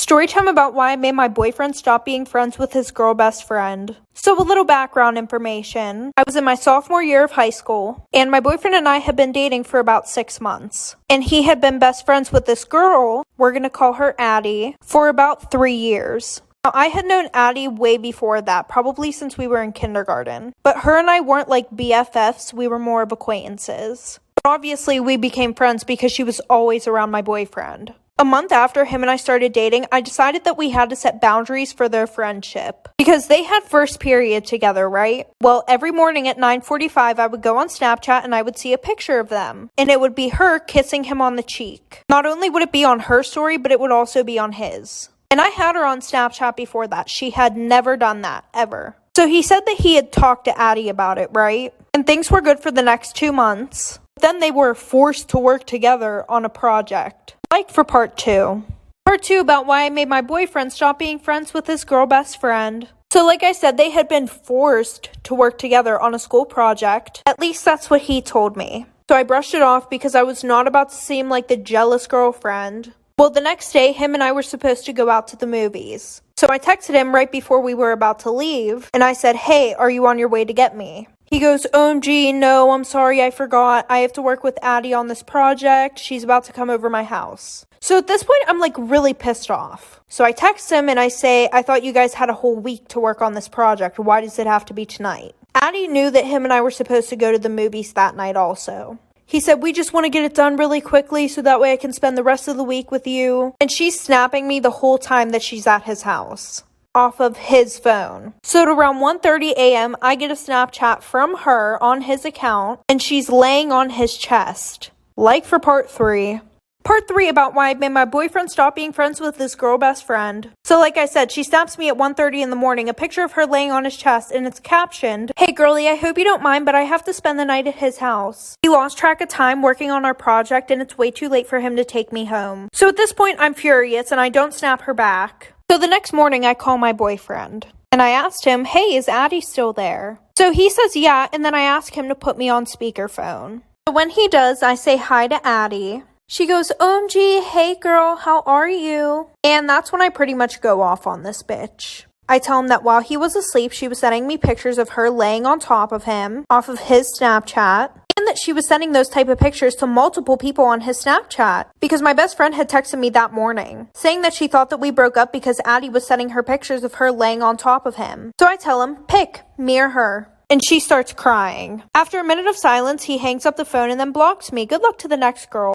Storytime about why I made my boyfriend stop being friends with his girl best friend. So a little background information. I was in my sophomore year of high school, and my boyfriend and I had been dating for about 6 months. And he had been best friends with this girl, we're gonna call her Addie, for about 3 years. Now, I had known Addie way before that, probably since we were in kindergarten. But her and I weren't like BFFs, we were more of acquaintances. But obviously, we became friends because she was always around my boyfriend. A month after him and I started dating, I decided that we had to set boundaries for their friendship. Because they had first period together, right? Well, every morning at 9:45, I would go on Snapchat and I would see a picture of them. And it would be her kissing him on the cheek. Not only would it be on her story, but it would also be on his. And I had her on Snapchat before that. She had never done that, ever. So he said that he had talked to Addie about it, right? And things were good for the next 2 months. Then they were forced to work together on a project. Like for part 2. Part 2 about why I made my boyfriend stop being friends with his girl best friend. So like I said, they had been forced to work together on a school project. At least that's what he told me. So I brushed it off because I was not about to seem like the jealous girlfriend. Well, the next day, him and I were supposed to go out to the movies. So I texted him right before we were about to leave, and I said, "Hey, are you on your way to get me?" He goes, "OMG, no, I'm sorry, I forgot. I have to work with Addie on this project. She's about to come over my house." So at this point, I'm like really pissed off. So I text him and I say, "I thought you guys had a whole week to work on this project. Why does it have to be tonight?" Addie knew that him and I were supposed to go to the movies that night also. He said, "We just want to get it done really quickly so that way I can spend the rest of the week with you." And she's snapping me the whole time that she's at his house, off of his phone. So at around 1:30 a.m., I get a Snapchat from her on his account, and she's laying on his chest. Like for part 3. Part 3 about why I made my boyfriend stop being friends with this girl best friend. So like I said, she snaps me at 1:30 in the morning, a picture of her laying on his chest, and it's captioned, "Hey girlie, I hope you don't mind, but I have to spend the night at his house. He lost track of time working on our project, and it's way too late for him to take me home." So at this point, I'm furious, and I don't snap her back. So the next morning, I call my boyfriend, and I asked him, "Hey, is Addie still there?" So he says yeah, and then I ask him to put me on speakerphone. So when he does, I say hi to Addie. She goes, "OMG, hey girl, how are you?" And that's when I pretty much go off on this bitch. I tell him that while he was asleep, she was sending me pictures of her laying on top of him, off of his Snapchat, and that she was sending those type of pictures to multiple people on his Snapchat, because my best friend had texted me that morning, saying that she thought that we broke up because Addie was sending her pictures of her laying on top of him. So I tell him, pick, me or her. And she starts crying. After a minute of silence, he hangs up the phone and then blocks me. Good luck to the next girl.